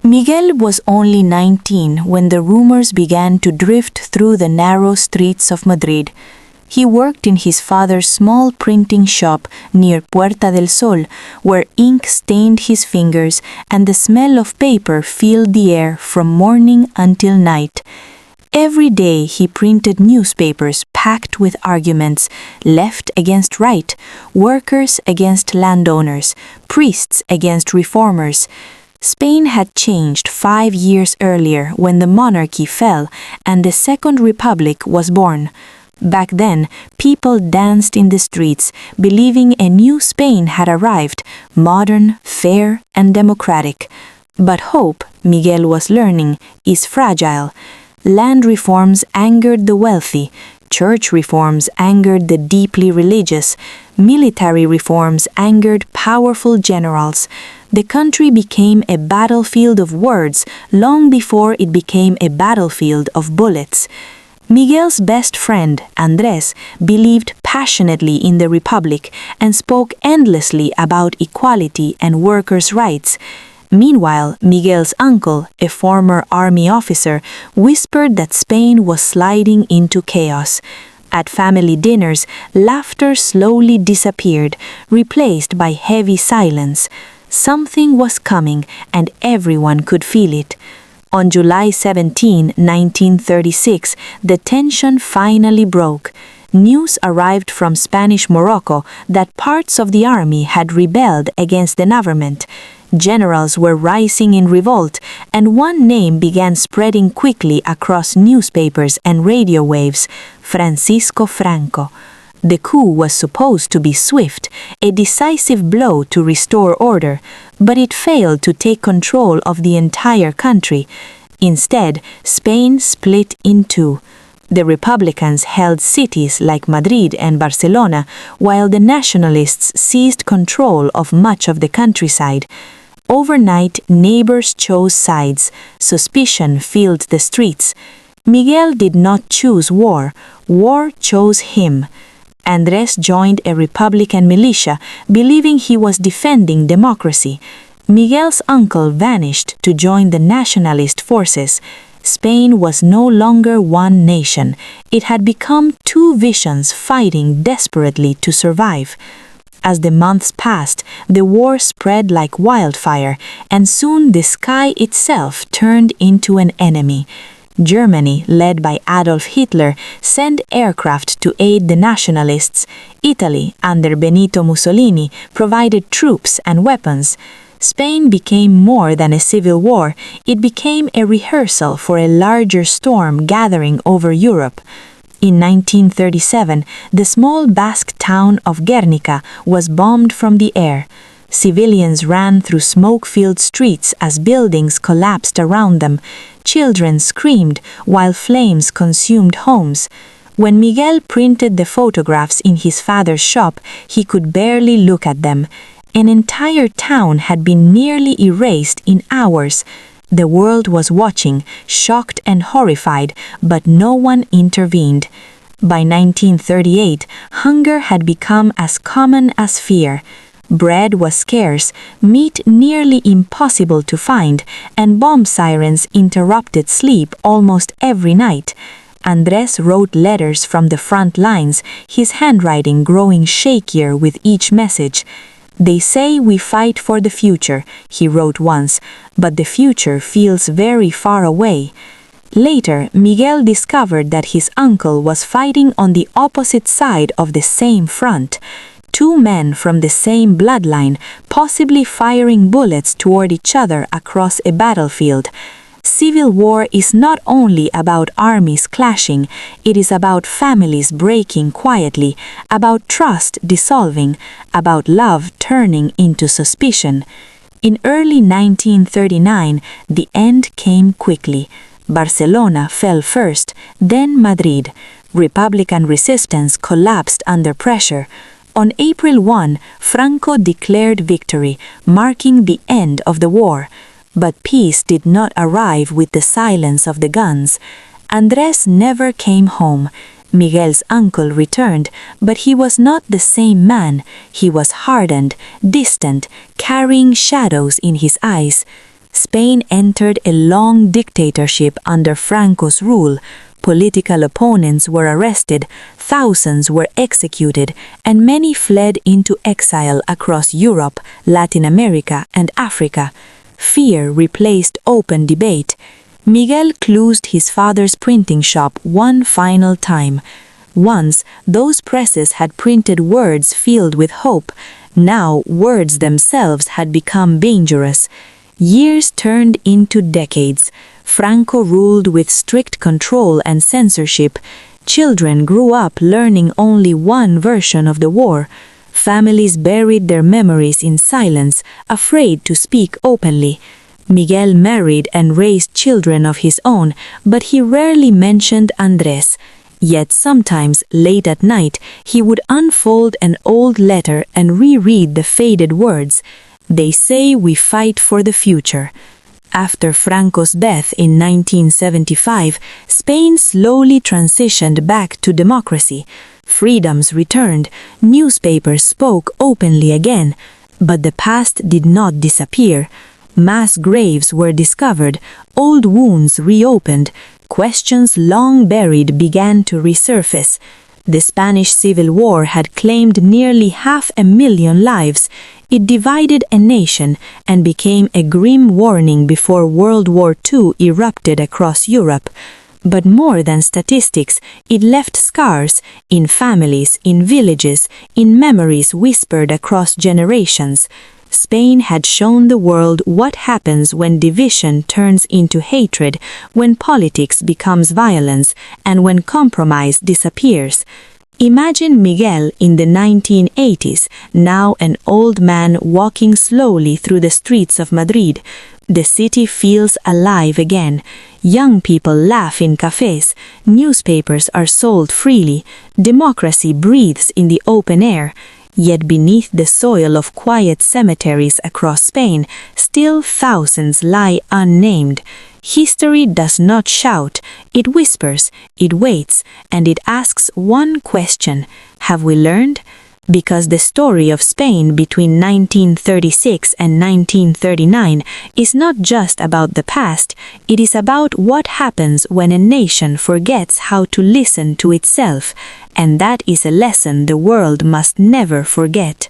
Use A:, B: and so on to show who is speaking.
A: Miguel was only 19 when the rumors began to drift through the narrow streets of Madrid. He worked in his father's small printing shop near Puerta del Sol, where ink stained his fingers and the smell of paper filled the air from morning until night. Every day he printed newspapers packed with arguments, left against right, workers against landowners, priests against reformers. Spain had changed 5 years earlier when the monarchy fell and the Second Republic was born. Back then, people danced in the streets, believing a new Spain had arrived, modern, fair, and democratic. But hope, Miguel was learning, is fragile. Land reforms angered the wealthy, church reforms angered the deeply religious, military reforms angered powerful generals. The country became a battlefield of words long before it became a battlefield of bullets. Miguel's best friend, Andrés, believed passionately in the Republic and spoke endlessly about equality and workers' rights. Meanwhile, Miguel's uncle, a former army officer, whispered that Spain was sliding into chaos. At family dinners, laughter slowly disappeared, replaced by heavy silence. Something was coming, and everyone could feel it. On July 17, 1936, the tension finally broke. News arrived from Spanish Morocco that parts of the army had rebelled against the government. Generals were rising in revolt, and one name began spreading quickly across newspapers and radio waves: Francisco Franco. The coup was supposed to be swift, a decisive blow to restore order, but it failed to take control of the entire country. Instead, Spain split in two. The Republicans held cities like Madrid and Barcelona, while the nationalists seized control of much of the countryside. Overnight, neighbors chose sides. Suspicion filled the streets. Miguel did not choose war. War chose him. Andrés joined a Republican militia, believing he was defending democracy. Miguel's uncle vanished to join the nationalist forces. Spain was no longer one nation. It had become two visions fighting desperately to survive. As the months passed, the war spread like wildfire, and soon the sky itself turned into an enemy. Germany, led by Adolf Hitler, sent aircraft to aid the nationalists. Italy, under Benito Mussolini, provided troops and weapons. Spain became more than a civil war. It became a rehearsal for a larger storm gathering over Europe. In 1937, the small Basque town of Guernica was bombed from the air. Civilians ran through smoke-filled streets as buildings collapsed around them. Children screamed while flames consumed homes. When Miguel printed the photographs in his father's shop, he could barely look at them. An entire town had been nearly erased in hours. The world was watching, shocked and horrified, but no one intervened. By 1938, hunger had become as common as fear. Bread was scarce, meat nearly impossible to find, and bomb sirens interrupted sleep almost every night. Andrés wrote letters from the front lines, his handwriting growing shakier with each message. "They say we fight for the future," he wrote once, "but the future feels very far away." Later, Miguel discovered that his uncle was fighting on the opposite side of the same front. Two men from the same bloodline, possibly firing bullets toward each other across a battlefield. Civil war is not only about armies clashing, it is about families breaking quietly, about trust dissolving, about love turning into suspicion. In early 1939, the end came quickly. Barcelona fell first, then Madrid. Republican resistance collapsed under pressure. On April 1, Franco declared victory, marking the end of the war. But peace did not arrive with the silence of the guns. Andrés never came home. Miguel's uncle returned, but he was not the same man. He was hardened, distant, carrying shadows in his eyes. Spain entered a long dictatorship under Franco's rule. Political opponents were arrested, thousands were executed, and many fled into exile across Europe, Latin America, and Africa. Fear replaced open debate. Miguel closed his father's printing shop one final time. Once, those presses had printed words filled with hope. Now, words themselves had become dangerous. Years turned into decades. Franco ruled with strict control and censorship. Children grew up learning only one version of the war. Families buried their memories in silence, afraid to speak openly. Miguel married and raised children of his own, but he rarely mentioned Andrés. Yet sometimes, late at night, he would unfold an old letter and reread the faded words. They say we fight for the future. After Franco's death in 1975, Spain slowly transitioned back to democracy. Freedoms returned, newspapers spoke openly again, but the past did not disappear. Mass graves were discovered, old wounds reopened, questions long buried began to resurface. The Spanish Civil War had claimed nearly 500,000 lives. It divided a nation and became a grim warning before World War II erupted across Europe. But more than statistics, it left scars in families, in villages, in memories whispered across generations. Spain had shown the world what happens when division turns into hatred, when politics becomes violence, and when compromise disappears. Imagine Miguel in the 1980s, now an old man walking slowly through the streets of Madrid. The city feels alive again. Young people laugh in cafes. Newspapers are sold freely. Democracy breathes in the open air. Yet beneath the soil of quiet cemeteries across Spain, still thousands lie unnamed. History does not shout, it whispers, it waits, and it asks one question: have we learned? Because the story of Spain between 1936 and 1939 is not just about the past, it is about what happens when a nation forgets how to listen to itself, and that is a lesson the world must never forget.